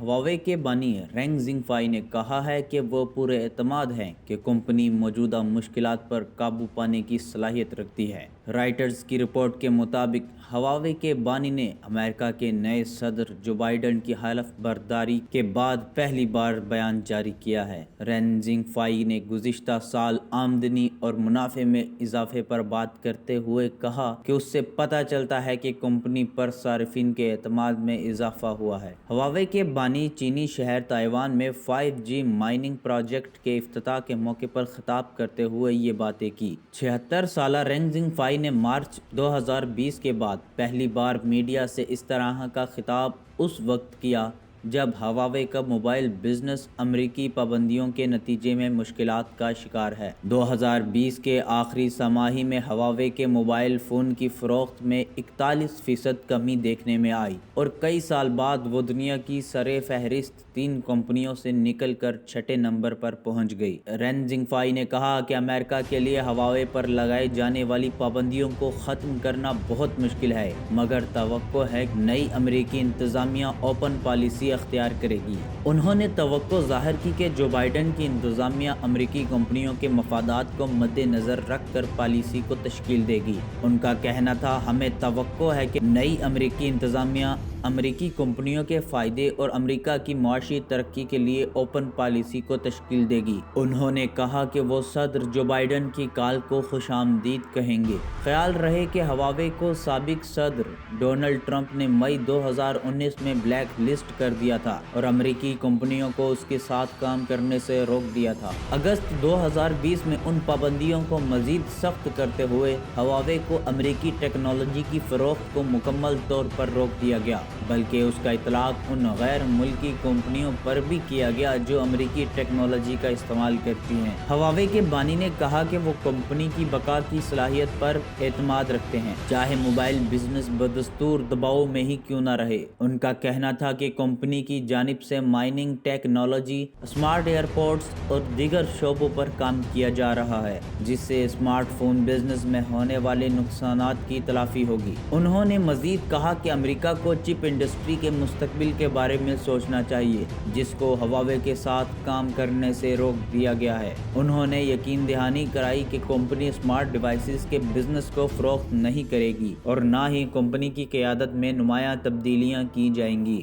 Huawei के बानी रेंग जिंगफाई ने कहा है कि वो पूरे एतमाद हैं कि कंपनी मौजूदा मुश्किलात पर काबू पाने की सलाहियत रखती है। राइटर्स की रिपोर्ट के मुताबिक हवावे के बानी ने अमेरिका के नए सदर जो बाइडन की हलफ बर्दारी के बाद पहली बार बयान जारी किया है। रेंग जिंगफाई ने गुज़िश्ता साल आमदनी और मुनाफे में इजाफे पर बात करते हुए कहा कि उससे पता चलता है कि कंपनी पर सार्फिन के एतमाद में इजाफा हुआ है। हवावे के बानी चीनी शहर ताइवान में 5G माइनिंग प्रोजेक्ट के इफ्तिताह के मौके पर खिताब करते हुए ये बातें की। 76 साला रेंग जिंगफाई ने मार्च 2020 के बाद पहली बार मीडिया से इस तरह का खिताब उस वक्त किया जब हवावे का मोबाइल बिजनेस अमरीकी पाबंदियों के नतीजे में मुश्किलात का शिकार है। 2020 के आखिरी समाही में हवावे के मोबाइल फ़ोन की फ़रोख्त में 41% कमी देखने में आई और कई साल बाद वो दुनिया की सरे फहरिस्त 3 कंपनियों से निकल कर छठे नंबर पर पहुंच गई। रेंग जिंगफाई ने कहा कि अमेरिका के लिए हवावे पर लगाई जाने वाली पाबंदियों को ख़त्म करना बहुत मुश्किल है, मगर तवक्को है कि नई अमरीकी इंतज़ामिया ओपन पॉलिसी अख्तियार करेगी। उन्होंने तवक्को जाहिर की कि जो बाइडन की इंतज़ामिया अमरीकी कंपनियों के मफादात को मद्देनज़र रख कर पॉलिसी को तश्कील देगी। उनका कहना था, हमें तवक्को है कि नई अमरीकी इंतज़ामिया अमरीकी कंपनियों के फ़ायदे और अमरीका की मुआशी तरक्की के लिए ओपन पॉलिसी को तश्कील देगी। उन्होंने कहा कि वो सदर जो बाइडन की कॉल को खुशामदीद कहेंगे। ख्याल रहे कि हवावे को साबिक सदर डोनाल्ड ट्रंप ने मई 2019 में ब्लैक लिस्ट कर दिया था और अमरीकी कंपनियों को उसके साथ काम करने से रोक दिया था। अगस्त 2020 में उन पाबंदियों को मजीद सख्त करते हुए हवावे को अमरीकी टेक्नोलॉजी की फ़रोख्त को मुकम्मल तौर पर रोक दिया गया, बल्कि उसका इतलाक उन गैर मुल्की कंपनियों पर भी किया गया जो अमरीकी टेक्नोलॉजी का इस्तेमाल करती हैं। हवावे के बानी ने कहा कि वो कंपनी की बका की सलाहियत पर एतमाद रखते हैं, चाहे मोबाइल बिजनेस बदस्तूर दबाव में ही क्यों न रहे। उनका कहना था कि कंपनी की जानिब से माइनिंग टेक्नोलॉजी, स्मार्ट एयरपोर्ट्स और दीगर शोबों पर काम किया जा रहा है, जिससे स्मार्टफोन बिजनेस में होने वाले नुकसानात की तलाफी होगी। उन्होंने मजीद कहा कि अमेरिका को चिप इंडस्ट्री के मुस्तकबिल के बारे में सोचना चाहिए, जिसको हवावे के साथ काम करने से रोक दिया गया है। उन्होंने यकीन दहानी कराई कि कंपनी स्मार्ट डिवाइसेस के बिजनेस को फ़रोख्त नहीं करेगी और ना ही कंपनी की क़यादत में नुमायां तब्दीलियां की जाएंगी।